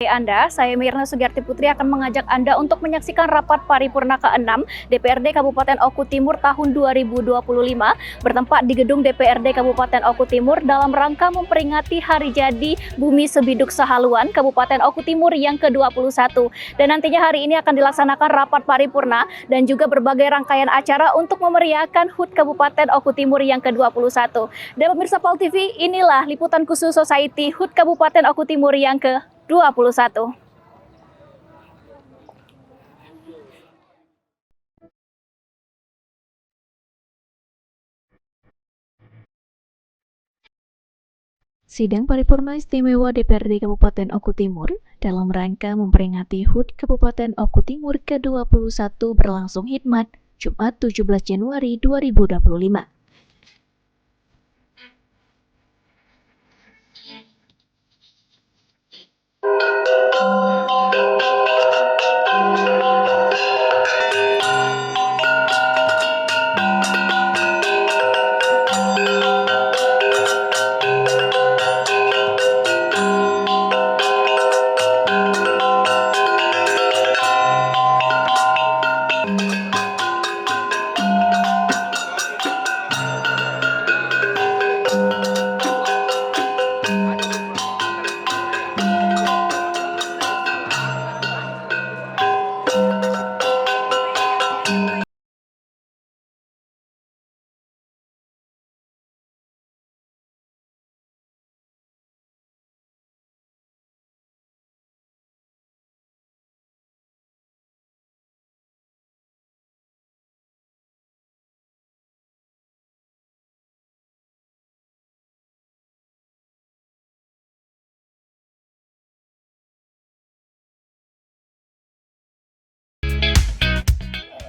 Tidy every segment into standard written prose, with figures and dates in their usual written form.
Anda, saya Mirna Sugiarti Putri akan mengajak Anda untuk menyaksikan rapat paripurna ke-6 DPRD Kabupaten Oku Timur tahun 2025 bertempat di gedung DPRD Kabupaten Oku Timur dalam rangka memperingati Hari Jadi Bumi Sebiduk Sahaluan Kabupaten Oku Timur yang ke-21. Dan nantinya hari ini akan dilaksanakan rapat paripurna dan juga berbagai rangkaian acara untuk memeriahkan HUT Kabupaten Oku Timur yang ke-21. Dan pemirsa Pol TV, inilah liputan khusus Society HUT Kabupaten Oku Timur yang ke-21. Sidang Paripurna Istimewa DPRD Kabupaten Oku Timur dalam rangka memperingati HUT Kabupaten Oku Timur ke-21 berlangsung hikmat Jumat 17 Januari 2025.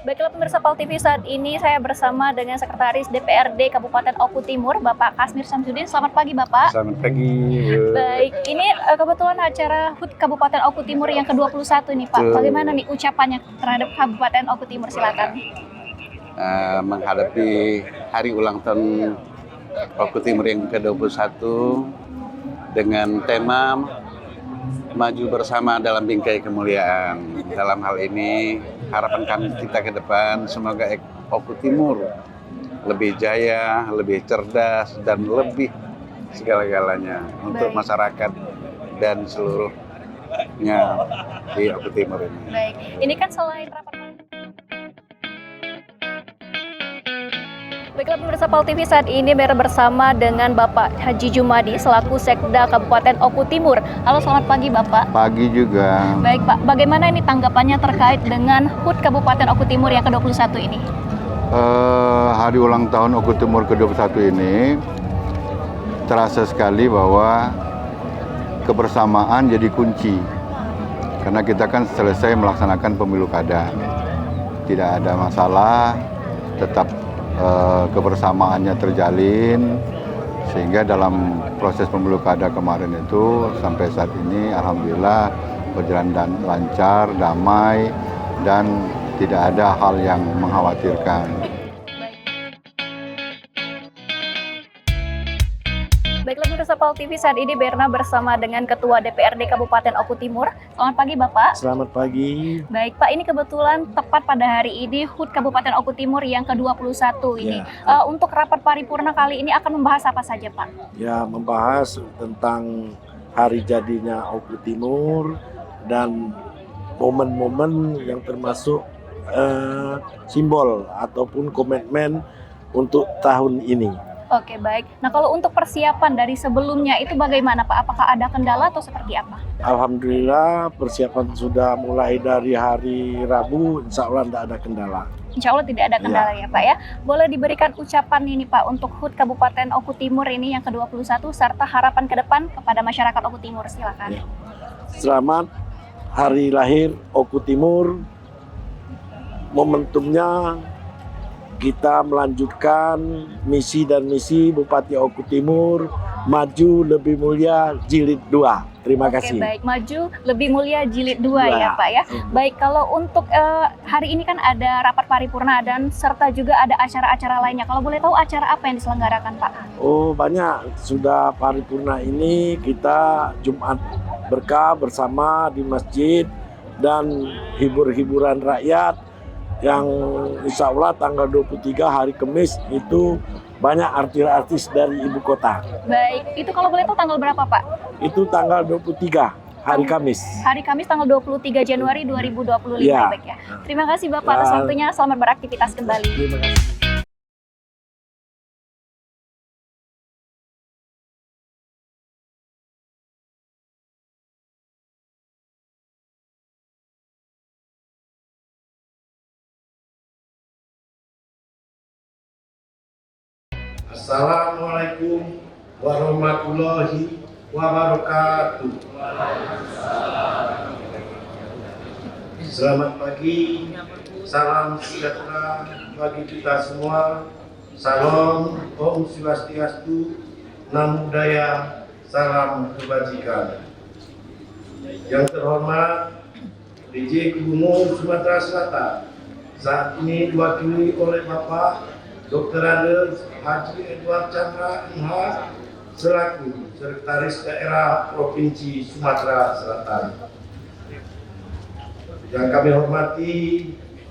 Baiklah pemirsa Pol TV, saat ini saya bersama dengan Sekretaris DPRD Kabupaten Oku Timur, Bapak Kasmir Samsudin. Selamat pagi, Bapak. Selamat pagi. Baik, ini kebetulan acara HUT Kabupaten Oku Timur yang ke-21 nih, Pak. Bagaimana nih ucapannya terhadap Kabupaten Oku Timur? Silakan. Menghadapi hari ulang tahun Oku Timur yang ke-21 dengan tema Maju Bersama dalam Bingkai Kemuliaan. Dalam hal ini harapan kami kita ke depan semoga Oku Timur lebih jaya, lebih cerdas, dan lebih segala-galanya untuk masyarakat dan seluruhnya di Oku Timur ini. Baik, ini kan selain rapat. Baiklah pemirsa Pol TV, saat ini bersama dengan Bapak Haji Jumadi selaku Sekda Kabupaten Oku Timur. Halo, selamat pagi Bapak. Pagi juga. Baik Pak, bagaimana ini tanggapannya terkait dengan HUT Kabupaten Oku Timur yang ke-21 ini? Hari ulang tahun Oku Timur ke-21 ini terasa sekali bahwa kebersamaan jadi kunci. Karena kita kan selesai melaksanakan pemilu kada. Tidak ada masalah, tetap kebersamaannya terjalin, sehingga dalam proses pemilu kada kemarin itu sampai saat ini alhamdulillah berjalan dan lancar, damai, dan tidak ada hal yang mengkhawatirkan. Baiklah pemirsa Pol TV, saat ini Berna bersama dengan Ketua DPRD Kabupaten Oku Timur. Selamat pagi Bapak. Selamat pagi. Baik Pak, ini kebetulan tepat pada hari ini HUT Kabupaten Oku Timur yang ke-21 ini. Ya. Untuk rapat paripurna kali ini akan membahas apa saja Pak? Ya, membahas tentang hari jadinya Oku Timur dan momen-momen yang termasuk simbol ataupun komitmen untuk tahun ini. Oke, baik. Nah, kalau untuk persiapan dari sebelumnya itu bagaimana Pak? Apakah ada kendala atau seperti apa? Alhamdulillah persiapan sudah mulai dari hari Rabu, insya Allah tidak ada kendala. Insya Allah tidak ada kendala ya Pak ya. Boleh diberikan ucapan ini Pak untuk HUT Kabupaten Oku Timur ini yang ke-21 serta harapan ke depan kepada masyarakat Oku Timur, silakan. Ya. Selamat hari lahir Oku Timur. Momentumnya kita melanjutkan misi dan misi Bupati Oku Timur, Maju Lebih Mulia Jilid 2. Terima kasih. Oke, baik. Maju Lebih Mulia Jilid 2 ya Pak ya. Baik, kalau untuk hari ini kan ada rapat paripurna dan serta juga ada acara-acara lainnya. Kalau boleh tahu acara apa yang diselenggarakan Pak? Oh, banyak. Sudah paripurna ini kita Jumat berkah bersama di masjid dan hibur-hiburan rakyat yang insya Allah tanggal 23 hari Kamis itu banyak artis-artis dari ibu kota. Baik, itu kalau boleh tahu tanggal berapa Pak? Itu tanggal 23 hari Kamis. Hari Kamis tanggal 23 Januari 2025 Ya. baik ya. Terima kasih Bapak atas waktunya, selamat beraktivitas kembali. Terima kasih. Assalamualaikum warahmatullahi wabarakatuh. Selamat pagi, salam sejahtera bagi kita semua. Salam Om Swastiastu, Namo Buddhaya, salam kebajikan. Yang terhormat DJ Gubernur Sumatera Selatan, saat ini diwakili oleh Bapak Dr. Andes Haji Edward Chandra MH selaku Sekretaris Daerah Provinsi Sumatera Selatan. Yang kami hormati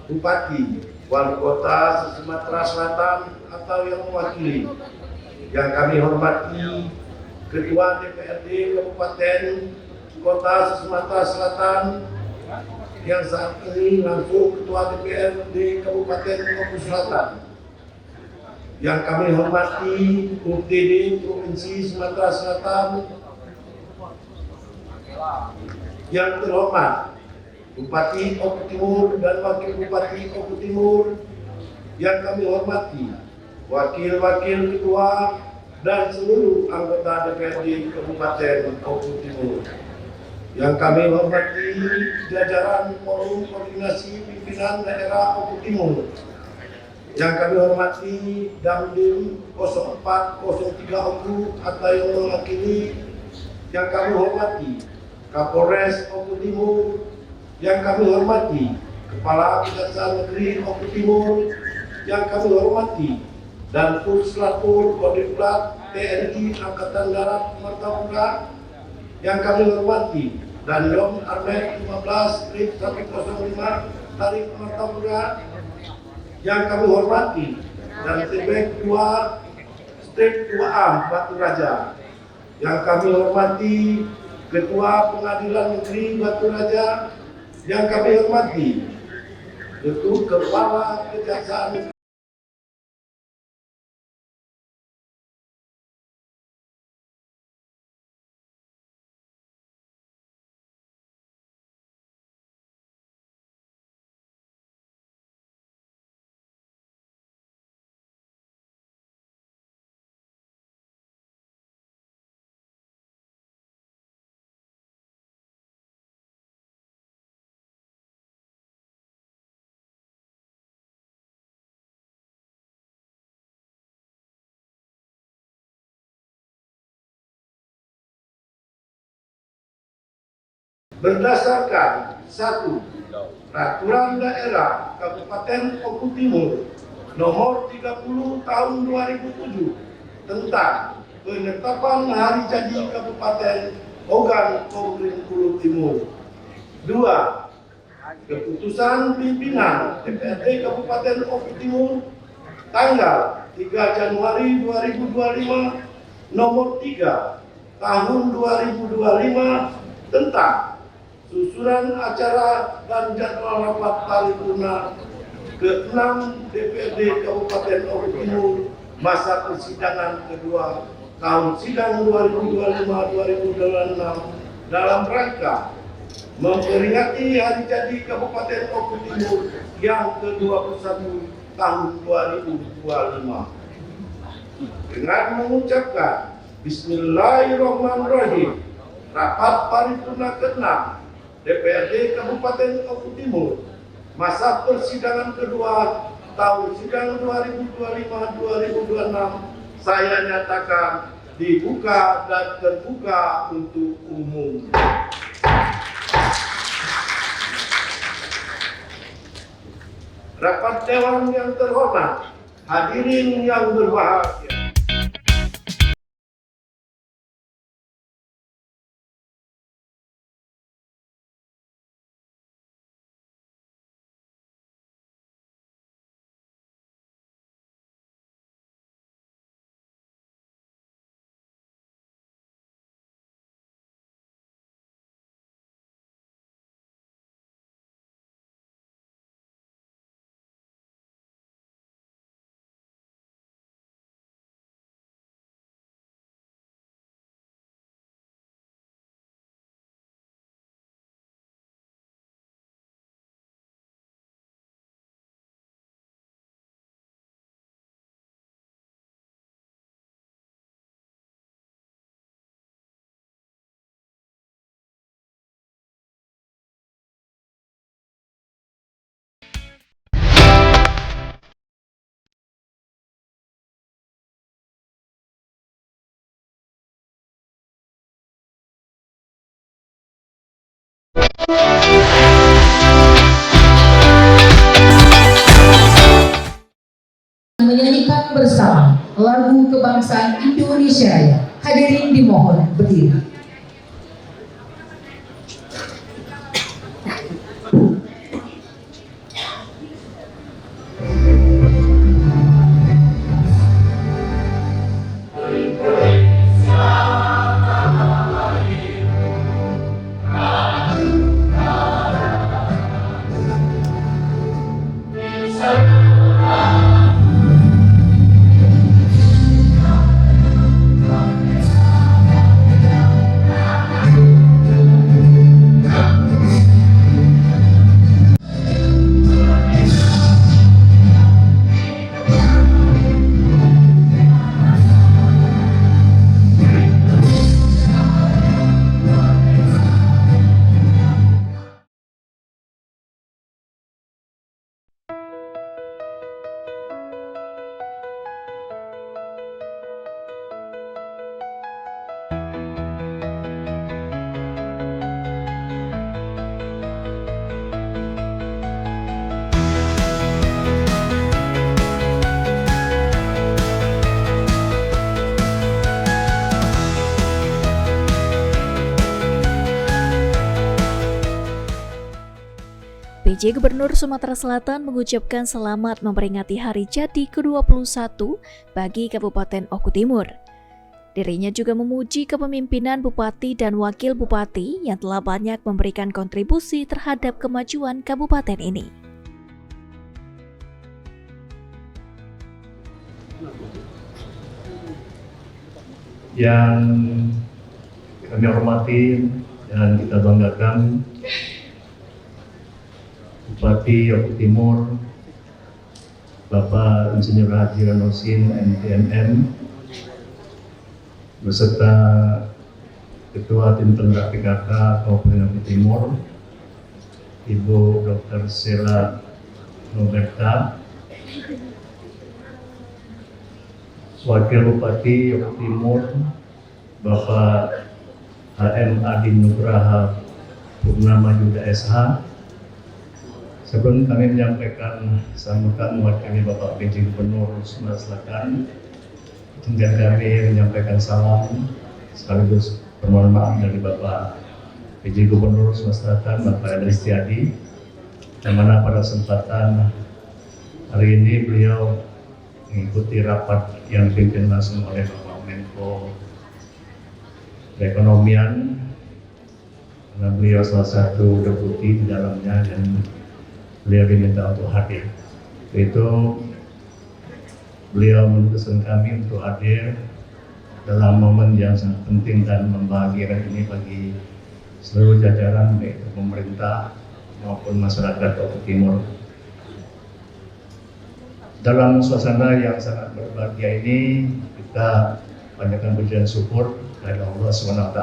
Bupati, Wali Kota Sumatera Selatan atau yang mewakili. Yang kami hormati Ketua DPRD Kabupaten Kota Sumatera Selatan, yang saat ini langsung Ketua DPRD Kabupaten Maluku Selatan. Yang kami hormati UPD Provinsi Sumatera Selatan, yang terhormat Bupati Oku Timur dan Wakil Bupati Oku Timur, yang kami hormati wakil-wakil ketua dan seluruh anggota DPRD Kabupaten Oku Timur, yang kami hormati jajaran Forum Koordinasi Pimpinan Daerah Oku Timur, yang kami hormati Damdim 0403 Oku atau yang mewakili, yang kami hormati Kapolres Oku Timur, yang kami hormati Kepala Kejaksaan Negeri Oku Timur, yang kami hormati dan Puslapor Kodiplat TNI Angkatan Darat Martapura, yang kami hormati dan Yom Armet 15 Strip 105 Tarik Martapura, yang kami hormati dan Tebek 2 Strip 2A Batu Raja, yang kami hormati Ketua Pengadilan Negeri Batu Raja, yang kami hormati Ketua Kepala Kejaksaan berdasarkan 1. Peraturan Daerah Kabupaten Oku Timur Nomor 30 Tahun 2007 tentang penetapan hari jadi Kabupaten Ogan Komering Timur. 2. Keputusan pimpinan DPRD Kabupaten Oku Timur tanggal 3 Januari 2025 nomor 3 tahun 2025 tentang susunan acara dan jadwal rapat paripurna ke-6 DPRD Kabupaten Oku Timur masa persidangan kedua tahun sidang 2025-2026 dalam rangka memperingati hari jadi Kabupaten Oku Timur yang ke-21 tahun 2025 dengan mengucapkan Bismillahirrahmanirrahim. Rapat paripurna ke-6 DPRD Kabupaten Oku Timur masa persidangan kedua tahun sidang 2025-2026 saya nyatakan dibuka dan terbuka untuk umum. Rapat Dewan yang terhormat, hadirin yang berbahagia. Menyanyikan bersama lagu kebangsaan Indonesia Raya. Hadirin dimohon berdiri. PJ Gubernur Sumatera Selatan mengucapkan selamat memperingati hari jadi ke-21 bagi Kabupaten Oku Timur. Dirinya juga memuji kepemimpinan Bupati dan Wakil Bupati yang telah banyak memberikan kontribusi terhadap kemajuan kabupaten ini. Yang kami hormati dan kita banggakan, Bupati Oku Timur, Bapak Insinyur Haji Ranosin, MTNM, beserta Ketua Tim Penggerak PKK Kabupaten Oku Timur, Ibu Dr. Sela Noberta, Wakil Bupati Oku Timur, Bapak HM Adi Nugraha Purnama Yuda SH. Sebelum kami menyampaikan sambutan mewakili Bapak PJ Gubernur Sumatera Selatan, izinkan kami menyampaikan salam sekaligus permohonan maaf dari Bapak PJ Gubernur Sumatera Selatan, Bapak Edi Setiadi, yang mana pada kesempatan hari ini beliau mengikuti rapat yang dipimpin langsung oleh Bapak Menko Perekonomian, karena beliau salah satu deputi di dalamnya dan beliau diminta untuk hadir. Itu beliau menugaskan kami untuk hadir dalam momen yang sangat penting dan membahagiakan ini bagi seluruh jajaran baik pemerintah maupun masyarakat Oku Timur. Dalam suasana yang sangat berbahagia ini, kita panjatkan pujian syukur kepada Allah SWT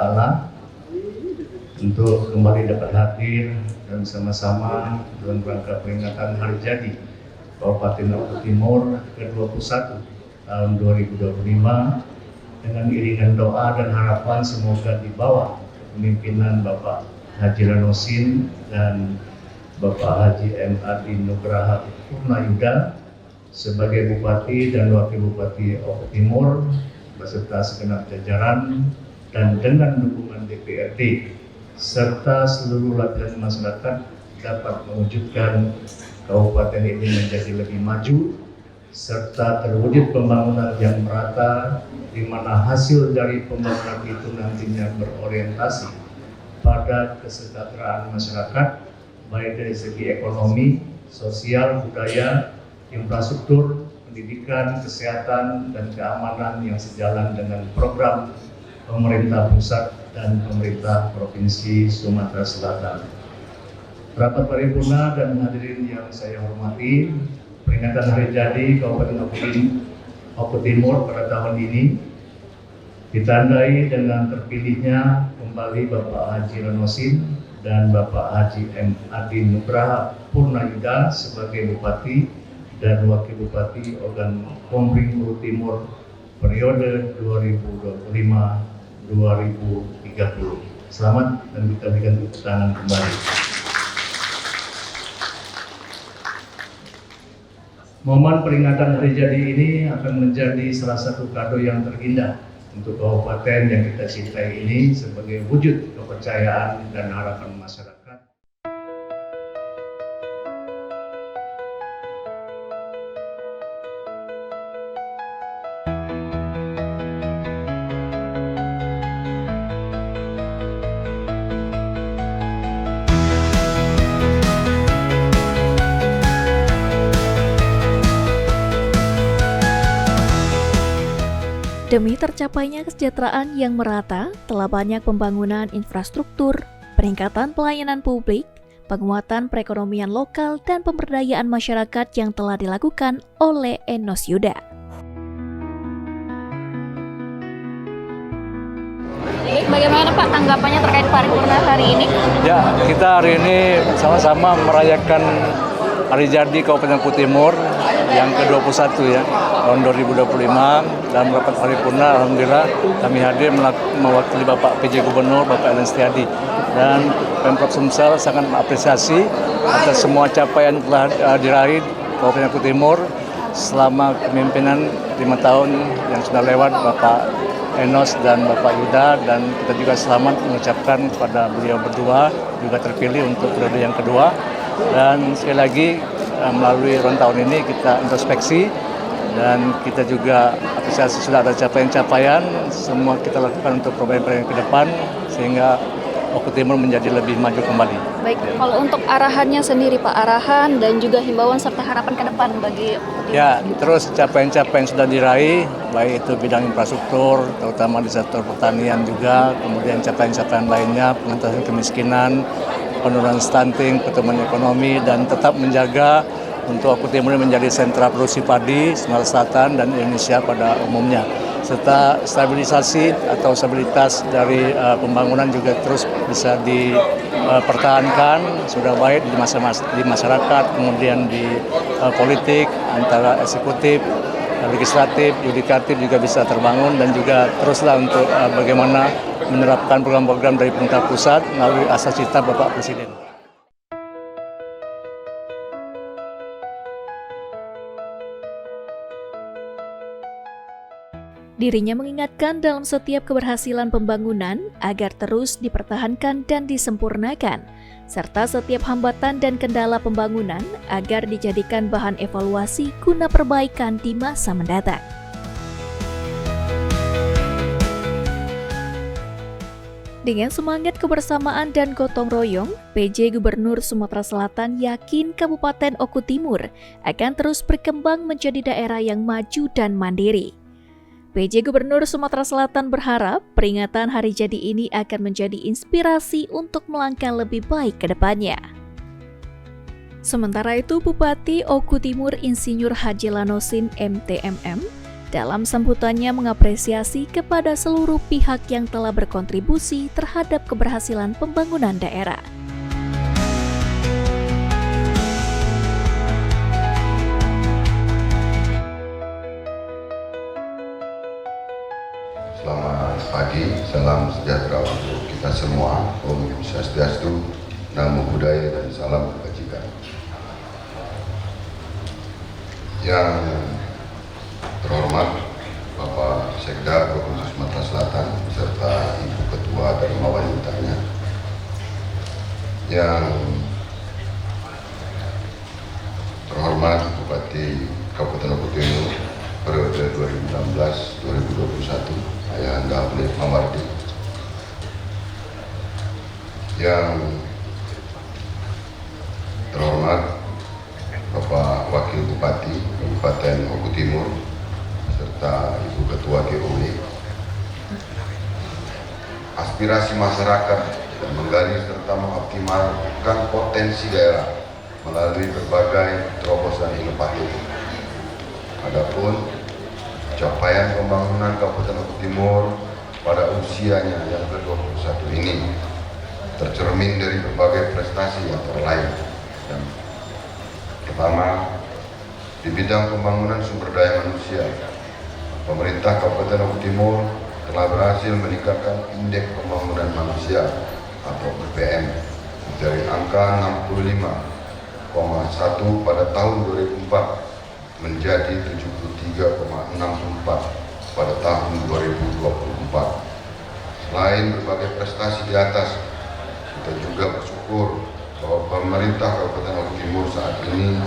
untuk kembali dapat hadir dan sama-sama dalam rangka peringatan hari jadi Kabupaten Oku Timur ke-21 tahun 2025 dengan iringan doa dan harapan semoga di bawah kepemimpinan Bapak Haji Ranosin dan Bapak Haji M. Adi Nugraha Purnayuda sebagai Bupati dan Wakil Bupati Oku Timur beserta segenap jajaran dan dengan dukungan DPRD serta seluruh lapisan masyarakat dapat mewujudkan kabupaten ini menjadi lebih maju serta terwujud pembangunan yang merata, di mana hasil dari pembangunan itu nantinya berorientasi pada kesejahteraan masyarakat baik dari segi ekonomi, sosial, budaya, infrastruktur, pendidikan, kesehatan, dan keamanan yang sejalan dengan program pemerintah pusat dan pemerintah Provinsi Sumatera Selatan. Rapat paripurna dan hadirin yang saya hormati, peringatan hari jadi Kabupaten Oku Timur pada tahun ini ditandai dengan terpilihnya kembali Bapak Haji Ranosin dan Bapak Haji M. Adi Nugraha Purnayuda sebagai Bupati dan Wakil Bupati Ogan Komering Oku Timur periode 2025-2030. Selamat dan kita berikan tepuk tangan kembali. Momen peringatan Hari Jadi ini akan menjadi salah satu kado yang terindah untuk kabupaten yang kita cintai ini sebagai wujud kepercayaan dan harapan masyarakat. Demi tercapainya kesejahteraan yang merata, telah banyak pembangunan infrastruktur, peningkatan pelayanan publik, penguatan perekonomian lokal, dan pemberdayaan masyarakat yang telah dilakukan oleh Enos Yuda. Baik, bagaimana Pak tanggapannya terkait paripurna hari ini? Ya, kita hari ini sama-sama merayakan Hari Jadi Kabupaten Oku Timur yang ke-21 ya, tahun 2025, dan rapat paripurna alhamdulillah kami hadir mewakili Bapak PJ Gubernur, Bapak Ellen Setiadi, dan Pemprov Sumsel sangat mengapresiasi atas semua capaian yang telah diraih Kabupaten Oku Timur selama kepemimpinan 5 tahun yang sudah lewat Bapak Enos dan Bapak Yuda, dan kita juga selamat mengucapkan kepada beliau berdua juga terpilih untuk periode yang kedua. Dan sekali lagi melalui tahun ini kita introspeksi dan kita juga apresiasi sudah ada capaian-capaian semua kita lakukan untuk perbaikan ke depan sehingga Oku Timur menjadi lebih maju kembali. Baik, kalau untuk arahannya sendiri Pak, arahan dan juga himbauan serta harapan ke depan bagi Oku Timur. Ya, terus capaian-capaian sudah diraih, baik itu bidang infrastruktur, terutama di sektor pertanian juga, kemudian capaian-capaian lainnya, pengentasan kemiskinan, penurunan stunting, pertumbuhan ekonomi, dan tetap menjaga untuk Oku Timur menjadi sentra produksi padi Sumatera Selatan dan Indonesia pada umumnya, serta stabilisasi atau stabilitas dari pembangunan juga terus bisa dipertahankan, sudah baik di masyarakat, kemudian di politik antara eksekutif, legislatif, yudikatif juga bisa terbangun, dan juga teruslah untuk bagaimana menerapkan program-program dari pemerintah pusat melalui asas cita Bapak Presiden. Dirinya mengingatkan dalam setiap keberhasilan pembangunan agar terus dipertahankan dan disempurnakan, serta setiap hambatan dan kendala pembangunan agar dijadikan bahan evaluasi guna perbaikan di masa mendatang. Dengan semangat kebersamaan dan gotong royong, PJ Gubernur Sumatera Selatan yakin Kabupaten Oku Timur akan terus berkembang menjadi daerah yang maju dan mandiri. PJ Gubernur Sumatera Selatan berharap peringatan Hari Jadi ini akan menjadi inspirasi untuk melangkah lebih baik ke depannya. Sementara itu, Bupati Oku Timur Insinyur Haji Lanosin MTMM dalam sambutannya mengapresiasi kepada seluruh pihak yang telah berkontribusi terhadap keberhasilan pembangunan daerah. Selamat pagi, salam sejahtera untuk kita semua. Om Swastiastu, Namo Buddhaya, dan salam kebajikan. Yang terhormat Bapak Sekda Provinsi Sumatera Selatan beserta Ibu Ketua dan lima wanitanya, yang terhormat Bupati Kabupaten Oku Timur periode 2016-2021 Ayahanda Habib Mawardi, yang terhormat Bapak Wakil Bupati Kabupaten Oku Timur serta Ibu Ketua DOW. Aspirasi masyarakat dan menggali serta mengoptimalkan potensi daerah melalui berbagai terobosan inovatif. Adapun capaian pembangunan Kabupaten Oku Timur pada usianya yang ke-21 ini tercermin dari berbagai prestasi yang lain. Yang pertama, di bidang pembangunan sumber daya manusia, pemerintah Kabupaten Oku Timur telah berhasil meningkatkan indeks pembangunan manusia atau PPM dari angka 65,1 pada tahun 2004 menjadi 73,64 pada tahun 2024. Selain berbagai prestasi di atas, kita juga bersyukur bahwa pemerintah Kabupaten Oku Timur saat ini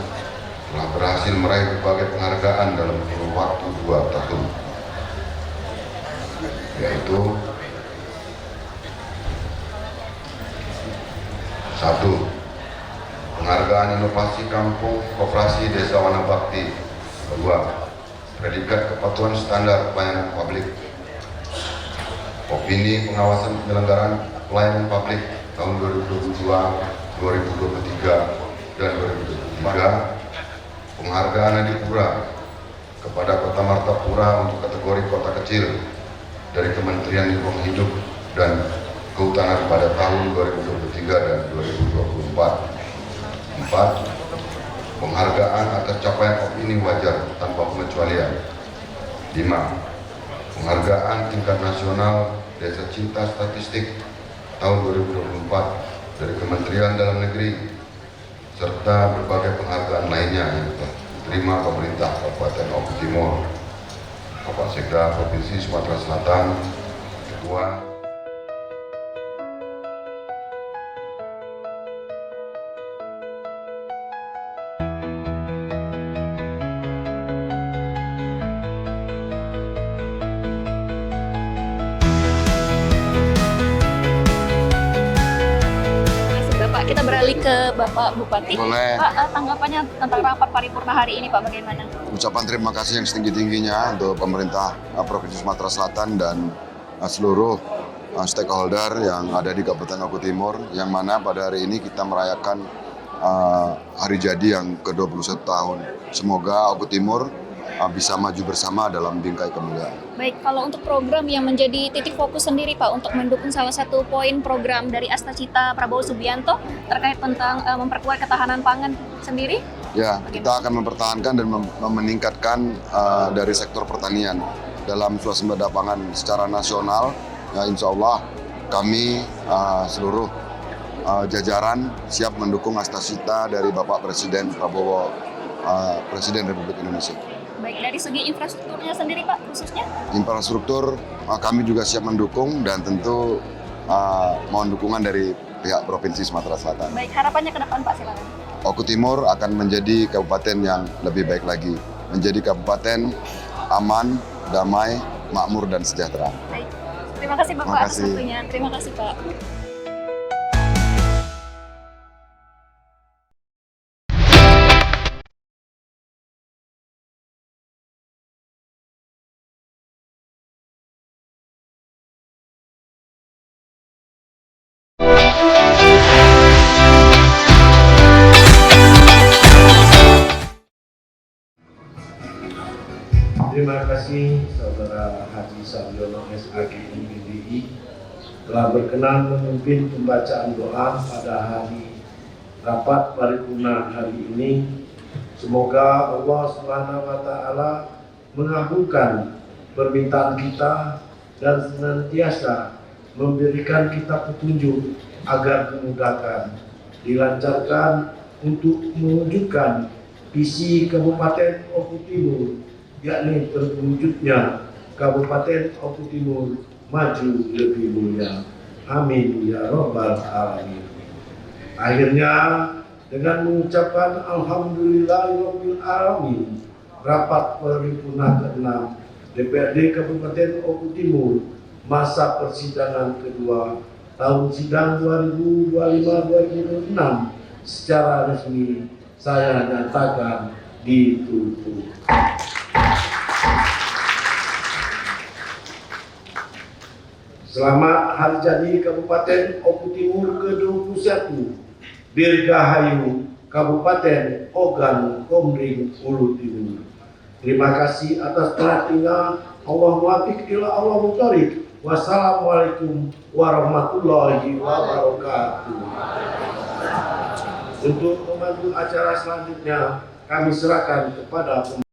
telah berhasil meraih berbagai penghargaan dalam kurun waktu 2 tahun, yaitu 1. Penghargaan Inovasi Kampung Koperasi Desa Wanabakti. 2. Predikat Kepatuhan Standar Pelayanan Publik. Opini Pengawasan Penyelenggaraan Pelayanan Publik tahun 2022, 2023, dan 2023. Penghargaan Adipura kepada Kota Martapura untuk kategori kota kecil dari Kementerian Lingkungan Hidup dan Kehutanan pada tahun 2023 dan 2024. 4. Penghargaan atas capaian opini wajar tanpa pengecualian. 5. Penghargaan tingkat nasional Desa Cinta Statistik tahun 2024 dari Kementerian Dalam Negeri, serta berbagai penghargaan lainnya yang telah diterima pemerintah Kabupaten Oku Timur. Bapak Sekda Provinsi Sumatera Selatan, Ketua Kita beralih ke Bapak Bupati. Boleh. Pak, tanggapannya tentang rapat paripurna hari ini, Pak, bagaimana? ucapan terima kasih yang setinggi-tingginya untuk pemerintah Provinsi Sumatera Selatan dan seluruh stakeholder yang ada di Kabupaten Oku Timur, yang mana pada hari ini kita merayakan hari jadi yang ke-21 tahun. Semoga Oku Timur bisa maju bersama dalam bingkai kemuliaan. Baik, kalau untuk program yang menjadi titik fokus sendiri, Pak, untuk mendukung salah satu poin program dari Astacita Prabowo Subianto terkait tentang memperkuat ketahanan pangan sendiri? Ya, kita akan mempertahankan dan meningkatkan dari sektor pertanian dalam swasembada pangan secara nasional. Ya, insya Allah kami seluruh jajaran siap mendukung Astacita dari Bapak Presiden Prabowo, Presiden Republik Indonesia. Baik, dari segi infrastrukturnya sendiri, Pak, khususnya? Infrastruktur kami juga siap mendukung dan tentu mohon dukungan dari pihak Provinsi Sumatera Selatan. Baik, harapannya ke depan, Pak, silakan. Oku Timur akan menjadi kabupaten yang lebih baik lagi, menjadi kabupaten aman, damai, makmur, dan sejahtera. Baik, terima kasih Bapak atas waktunya. Terima kasih, Pak. Terima kasih Saudara Haji Sabiono SAG MBDI telah berkenan memimpin pembacaan doa pada hari rapat paripurna hari ini. Semoga Allah Subhanahu wa Ta'ala mengabulkan permintaan kita dan senantiasa memberikan kita petunjuk agar dimudahkan, dilancarkan untuk mewujudkan visi Kabupaten Oku Timur, yakni terwujudnya Kabupaten Oku Timur maju lebih mulia. Amin ya Rabbal Alamin. Akhirnya dengan mengucapkan Alhamdulillahirabbil alamin, rapat paripurna ke-6 DPRD Kabupaten Oku Timur masa persidangan kedua tahun sidang 2025-2026 secara resmi saya nyatakan ditutup. Selamat Hari Jadi Kabupaten Oku Timur ke-21, Dirgahayu Kabupaten Ogan Komering Ulu Timur. Terima kasih atas perhatiannya. Allah muwaffiq ila Allah muthariq. Wassalamualaikum warahmatullahi wabarakatuh. Untuk memandu acara selanjutnya, kami serahkan kepada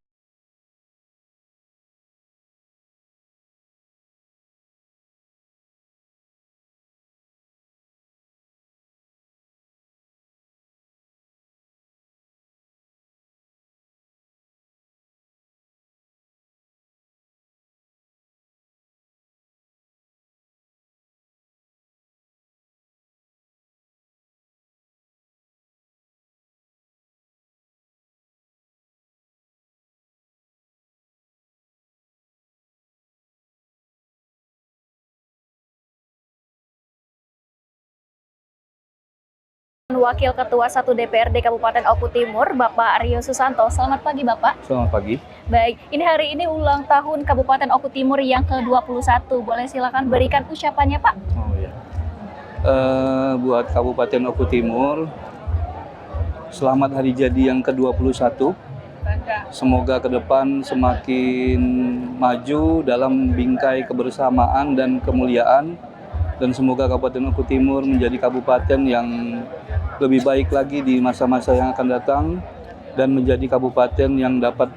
Wakil Ketua 1 DPRD Kabupaten Oku Timur, Bapak Rio Susanto. Selamat pagi, Bapak. Selamat pagi. Baik, ini hari ini ulang tahun Kabupaten Oku Timur yang ke-21. Boleh silakan berikan ucapannya, Pak? Oh ya. Buat Kabupaten Oku Timur, selamat hari jadi yang ke-21. Semoga ke depan semakin maju dalam bingkai kebersamaan dan kemuliaan. Dan semoga Kabupaten Oku Timur menjadi kabupaten yang lebih baik lagi di masa-masa yang akan datang dan menjadi kabupaten yang dapat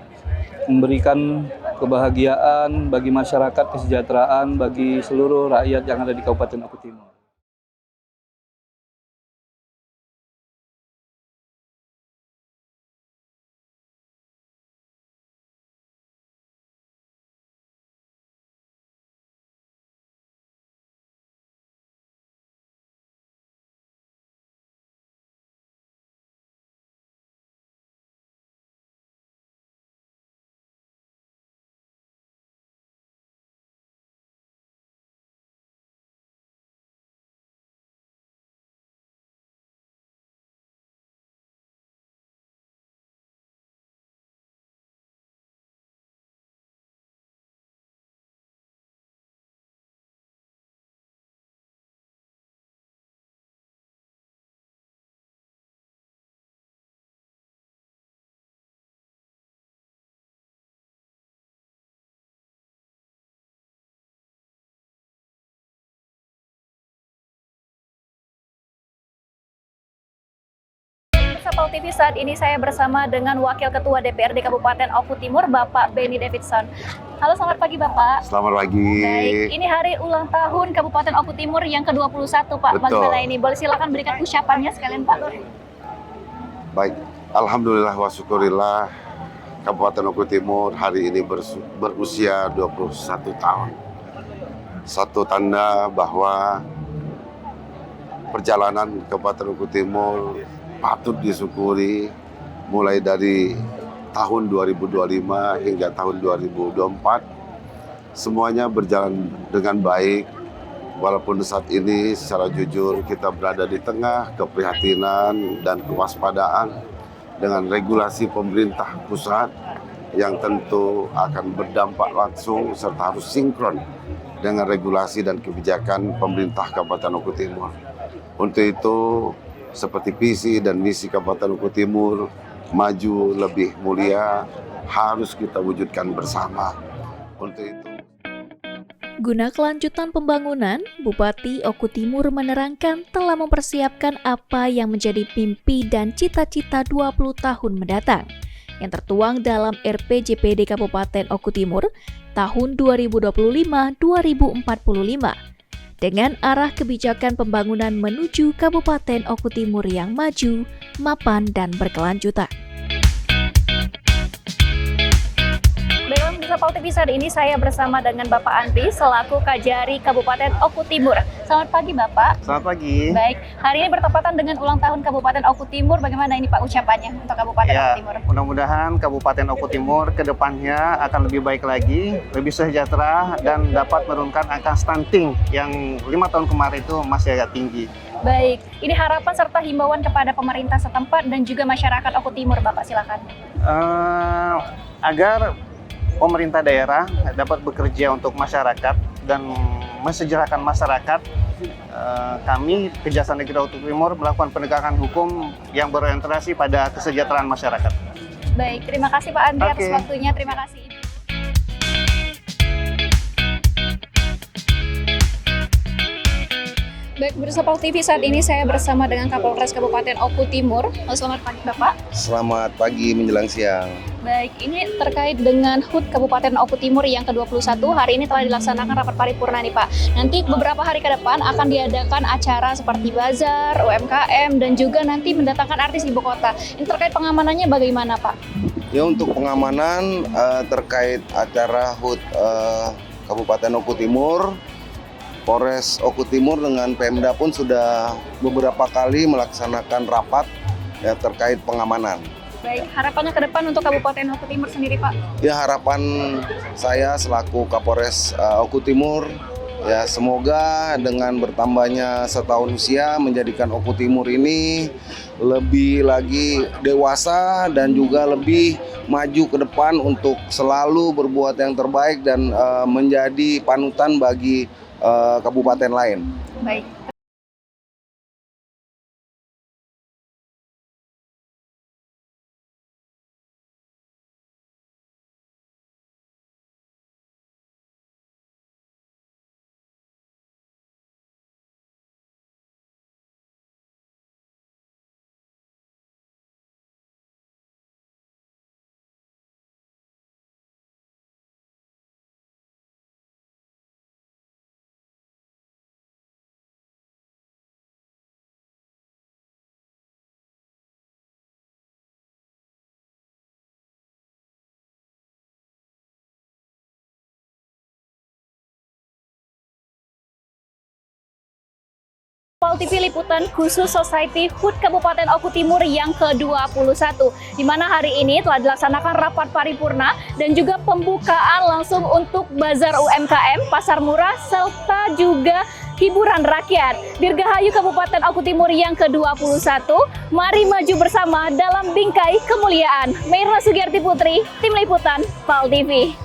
memberikan kebahagiaan bagi masyarakat, kesejahteraan bagi seluruh rakyat yang ada di Kabupaten Oku Timur. Sapal TV saat ini saya bersama dengan Wakil Ketua DPRD Kabupaten Oku Timur, Bapak Benny Davidson. Halo, selamat pagi, Bapak. Selamat pagi. Baik, ini hari ulang tahun Kabupaten Oku Timur yang ke-21, Pak. Betul. Bagaimana ini? Boleh silakan berikan ucapannya sekalian, Pak. Baik, alhamdulillah wa syukurillah Kabupaten Oku Timur hari ini berusia 21 tahun. Satu tanda bahwa perjalanan Kabupaten Oku Timur patut disyukuri mulai dari tahun 2025 hingga tahun 2024. Semuanya berjalan dengan baik, walaupun saat ini secara jujur kita berada di tengah keprihatinan dan kewaspadaan dengan regulasi pemerintah pusat yang tentu akan berdampak langsung serta harus sinkron dengan regulasi dan kebijakan pemerintah Kabupaten Oku Timur. Untuk itu, seperti visi dan misi Kabupaten Oku Timur, maju lebih mulia, harus kita wujudkan bersama. Untuk itu, guna kelanjutan pembangunan, Bupati Oku Timur menerangkan telah mempersiapkan apa yang menjadi mimpi dan cita-cita 20 tahun mendatang yang tertuang dalam RPJPD Kabupaten Oku Timur tahun 2025-2045 dengan arah kebijakan pembangunan menuju Kabupaten Oku Timur yang maju, mapan, dan berkelanjutan. Baiklah, pemirsa Sapal TV saat ini saya bersama dengan Bapak Andri selaku Kajari Kabupaten Oku Timur. Selamat pagi, Bapak. Selamat pagi. Baik, hari ini bertepatan dengan ulang tahun Kabupaten Oku Timur. Bagaimana ini Pak ucapannya untuk Kabupaten Oku Timur? Mudah-mudahan Kabupaten Oku Timur ke depannya akan lebih baik lagi, lebih sejahtera, dan dapat menurunkan angka stunting yang 5 tahun kemarin itu masih agak tinggi. Baik, ini harapan serta himbauan kepada pemerintah setempat dan juga masyarakat Oku Timur, Bapak, silakan. Agar pemerintah daerah dapat bekerja untuk masyarakat dan mensejahterakan masyarakat, kami Kejaksaan Negeri Oku Timur melakukan penegakan hukum yang berorientasi pada kesejahteraan masyarakat. Baik, terima kasih Pak Andri atas waktunya. Terima kasih. Baik, pemirsa Sapal TV saat ini saya bersama dengan Kapolres Kabupaten Oku Timur. Selamat pagi, Bapak. Selamat pagi menjelang siang. Baik, ini terkait dengan HUT Kabupaten Oku Timur yang ke-21, hari ini telah dilaksanakan rapat paripurna nih Pak. Nanti beberapa hari ke depan akan diadakan acara seperti bazar, UMKM, dan juga nanti mendatangkan artis di ibu kota. Ini terkait pengamanannya bagaimana Pak? Ya, untuk pengamanan terkait acara HUT Kabupaten Oku Timur, Polres Oku Timur dengan Pemda pun sudah beberapa kali melaksanakan rapat ya, terkait pengamanan. Baik, harapannya ke depan untuk Kabupaten Oku Timur sendiri Pak? Ya, harapan saya selaku Kapolres Oku Timur Ya, semoga dengan bertambahnya setahun usia menjadikan Oku Timur ini lebih lagi dewasa dan juga lebih maju ke depan untuk selalu berbuat yang terbaik dan menjadi panutan bagi kabupaten lain. Baik. Pol TV Liputan khusus Society HUT Kabupaten Oku Timur yang ke-21, di mana hari ini telah dilaksanakan rapat paripurna dan juga pembukaan langsung untuk bazar UMKM, pasar murah, serta juga hiburan rakyat. Dirgahayu Kabupaten Oku Timur yang ke-21, mari maju bersama dalam bingkai kemuliaan. Mirna Sugiyarti Putri, Tim Liputan, Pol TV.